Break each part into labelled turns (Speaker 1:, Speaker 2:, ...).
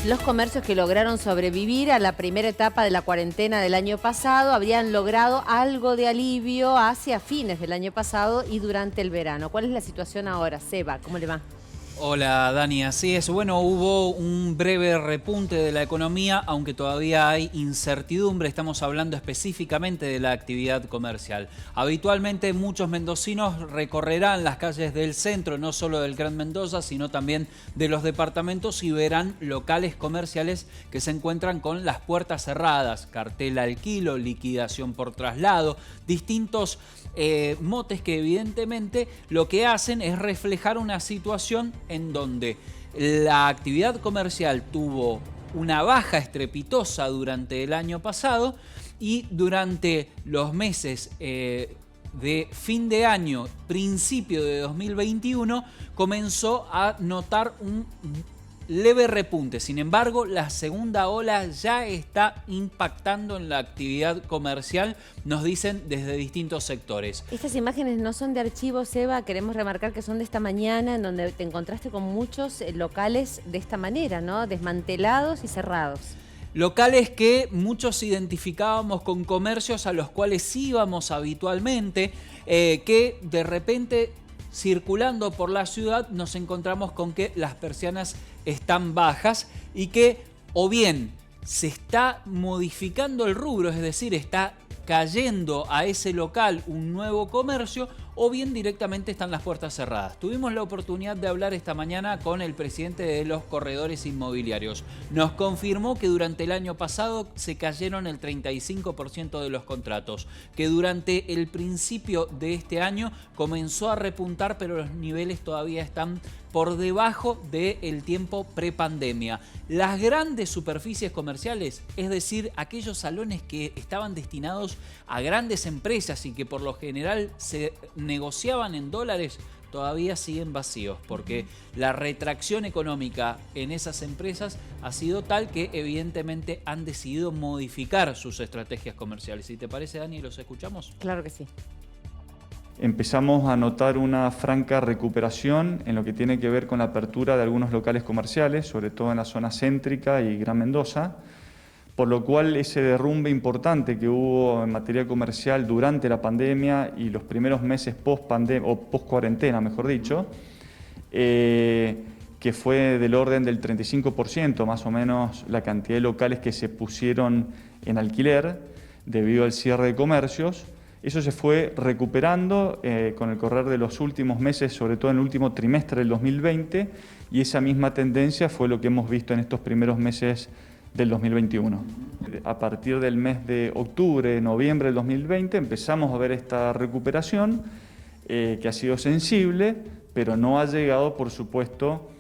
Speaker 1: Los comercios que lograron sobrevivir a la primera etapa de la cuarentena del año pasado habrían logrado algo de alivio hacia fines del año pasado y durante el verano. ¿Cuál es la situación ahora? Seba, ¿cómo le va?
Speaker 2: Hola Dani, así es. Bueno, hubo un breve repunte de la economía, aunque todavía hay incertidumbre. Estamos hablando específicamente de la actividad comercial. Habitualmente muchos mendocinos recorrerán las calles del centro, no solo del Gran Mendoza, sino también de los departamentos y verán locales comerciales que se encuentran con las puertas cerradas, cartel al kilo, liquidación por traslado, distintos motes que evidentemente lo que hacen es reflejar una situación en donde la actividad comercial tuvo una baja estrepitosa durante el año pasado y durante los meses de fin de año, principio de 2021, comenzó a notar un leve repunte. Sin embargo, la segunda ola ya está impactando en la actividad comercial, nos dicen desde distintos sectores.
Speaker 1: Estas imágenes no son de archivo, Seba, queremos remarcar que son de esta mañana, en donde te encontraste con muchos locales de esta manera, ¿no? Desmantelados y cerrados.
Speaker 2: Locales que muchos identificábamos con comercios a los cuales íbamos habitualmente, que de repente, circulando por la ciudad, nos encontramos con que las persianas están bajas y que o bien se está modificando el rubro, es decir, está cayendo a ese local un nuevo comercio, o bien directamente están las puertas cerradas. Tuvimos la oportunidad de hablar esta mañana con el presidente de los corredores inmobiliarios. Nos confirmó que durante el año pasado se cayeron el 35% de los contratos, que durante el principio de este año comenzó a repuntar, pero los niveles todavía están por debajo del tiempo prepandemia. Las grandes superficies comerciales, es decir, aquellos salones que estaban destinados a grandes empresas y que por lo general se negociaban en dólares, todavía siguen vacíos, porque la retracción económica en esas empresas ha sido tal que evidentemente han decidido modificar sus estrategias comerciales. ¿Y te parece, Dani, los escuchamos?
Speaker 1: Claro que sí.
Speaker 3: Empezamos a notar una franca recuperación en lo que tiene que ver con la apertura de algunos locales comerciales, sobre todo en la zona céntrica y Gran Mendoza, por lo cual ese derrumbe importante que hubo en materia comercial durante la pandemia y los primeros meses post-pandemia, o post-cuarentena, mejor dicho, que fue del orden del 35% más o menos la cantidad de locales que se pusieron en alquiler debido al cierre de comercios. Eso se fue recuperando con el correr de los últimos meses, sobre todo en el último trimestre del 2020, y esa misma tendencia fue lo que hemos visto en estos primeros meses del 2021. A partir del mes de octubre, noviembre del 2020 empezamos a ver esta recuperación que ha sido sensible, pero no ha llegado, por supuesto,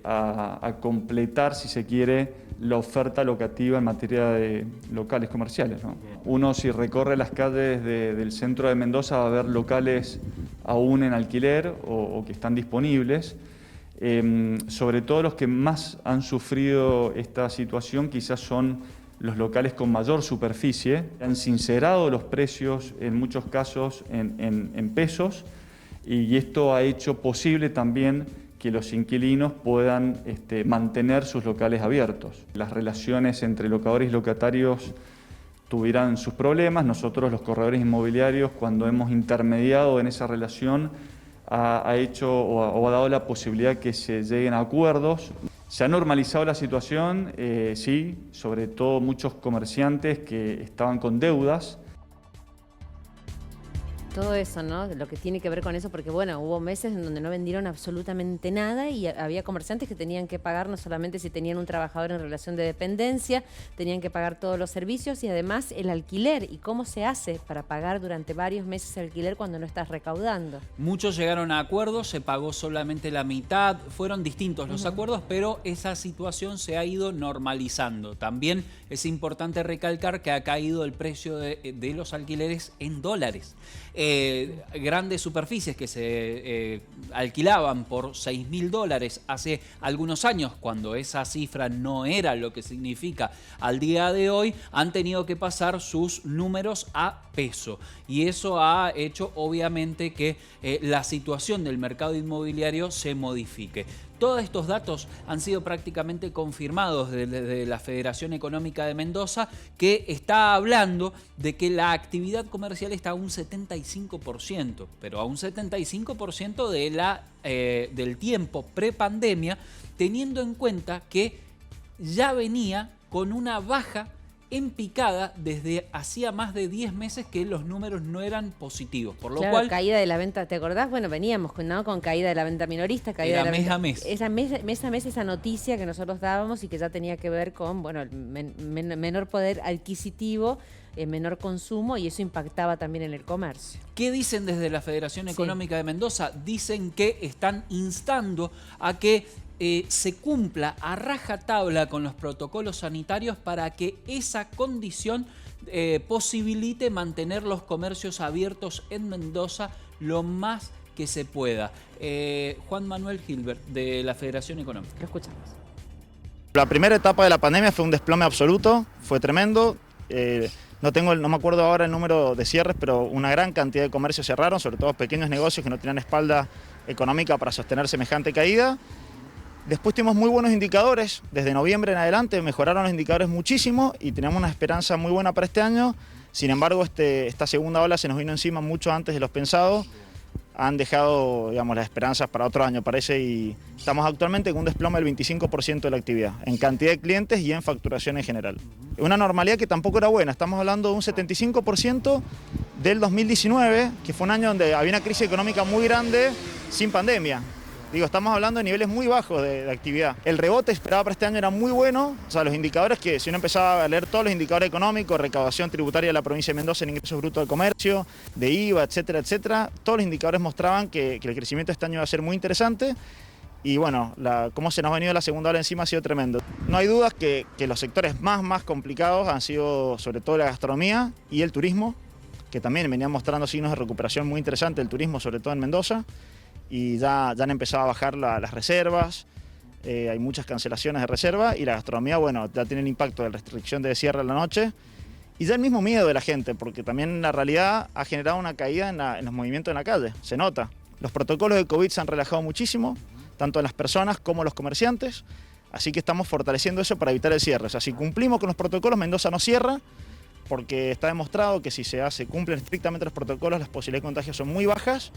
Speaker 3: a completar, si se quiere, la oferta locativa en materia de locales comerciales, ¿no? Uno, si recorre las calles del centro de Mendoza, va a ver locales aún en alquiler o que están disponibles. Sobre todo los que más han sufrido esta situación quizás son los locales con mayor superficie. Han sincerado los precios en muchos casos en pesos, y esto ha hecho posible también que los inquilinos puedan mantener sus locales abiertos. Las relaciones entre locadores y locatarios tuvieran sus problemas. Nosotros, los corredores inmobiliarios, cuando hemos intermediado en esa relación, ha hecho o ha dado la posibilidad que se lleguen a acuerdos. Se ha normalizado la situación, sí, sobre todo muchos comerciantes que estaban con deudas.
Speaker 1: Todo eso, ¿no? Lo que tiene que ver con eso, porque bueno, hubo meses en donde no vendieron absolutamente nada y había comerciantes que tenían que pagar no solamente si tenían un trabajador en relación de dependencia, tenían que pagar todos los servicios y además el alquiler. ¿Y cómo se hace para pagar durante varios meses el alquiler cuando no estás recaudando?
Speaker 2: Muchos llegaron a acuerdos, se pagó solamente la mitad, fueron distintos los acuerdos, pero esa situación se ha ido normalizando. También es importante recalcar que ha caído el precio de los alquileres en dólares. Grandes superficies que se alquilaban por $6.000 hace algunos años, cuando esa cifra no era lo que significa al día de hoy, han tenido que pasar sus números a peso. Y eso ha hecho obviamente que la situación del mercado inmobiliario se modifique. Todos estos datos han sido prácticamente confirmados desde la Federación Económica de Mendoza, que está hablando de que la actividad comercial está a un 75%, pero a un 75% del tiempo prepandemia, teniendo en cuenta que ya venía con una baja en picada desde hacía más de 10 meses que los números no eran positivos, por lo
Speaker 1: Claro,
Speaker 2: cual
Speaker 1: caída de la venta, ¿te acordás? Bueno, veníamos con caída de la venta minorista, caída
Speaker 2: era
Speaker 1: de la
Speaker 2: mes
Speaker 1: venta,
Speaker 2: a mes.
Speaker 1: Mes a mes esa noticia que nosotros dábamos y que ya tenía que ver con, bueno, el menor poder adquisitivo, menor consumo, y eso impactaba también en el comercio.
Speaker 2: ¿Qué dicen desde la Federación
Speaker 1: Sí.
Speaker 2: Económica de Mendoza? Dicen que están instando a que se cumpla a rajatabla con los protocolos sanitarios para que esa condición posibilite mantener los comercios abiertos en Mendoza lo más que se pueda. Juan Manuel Gilbert, de la Federación Económica.
Speaker 1: Lo escuchamos.
Speaker 4: La primera etapa de la pandemia fue un desplome absoluto, fue tremendo. No me acuerdo ahora el número de cierres, pero una gran cantidad de comercios cerraron, sobre todo pequeños negocios que no tenían espalda económica para sostener semejante caída. Después tuvimos muy buenos indicadores, desde noviembre en adelante mejoraron los indicadores muchísimo y tenemos una esperanza muy buena para este año. Sin embargo, esta segunda ola se nos vino encima mucho antes de los pensados. Han dejado, digamos, las esperanzas para otro año, parece, y estamos actualmente con un desplome del 25% de la actividad, en cantidad de clientes y en facturación en general. Una normalidad que tampoco era buena, estamos hablando de un 75% del 2019, que fue un año donde había una crisis económica muy grande sin pandemia. Digo, estamos hablando de niveles muy bajos de actividad. El rebote esperado para este año era muy bueno. O sea, los indicadores que, si uno empezaba a leer todos los indicadores económicos, recaudación tributaria de la provincia de Mendoza en ingresos brutos del comercio, de IVA, etcétera, etcétera, todos los indicadores mostraban que el crecimiento de este año iba a ser muy interesante. Y bueno, cómo se nos ha venido la segunda ola encima ha sido tremendo. No hay dudas que los sectores más complicados han sido sobre todo la gastronomía y el turismo, que también venían mostrando signos de recuperación muy interesantes, el turismo sobre todo en Mendoza. Y ya han empezado a bajar las reservas, hay muchas cancelaciones de reserva y la gastronomía, bueno, ya tiene el impacto de restricción de cierre en la noche y ya el mismo miedo de la gente, porque también la realidad ha generado una caída en los movimientos en la calle, se nota. Los protocolos de COVID se han relajado muchísimo, tanto en las personas como en los comerciantes, así que estamos fortaleciendo eso para evitar el cierre. O sea, si cumplimos con los protocolos, Mendoza no cierra, porque está demostrado que si cumplen estrictamente los protocolos, las posibilidades de contagio son muy bajas.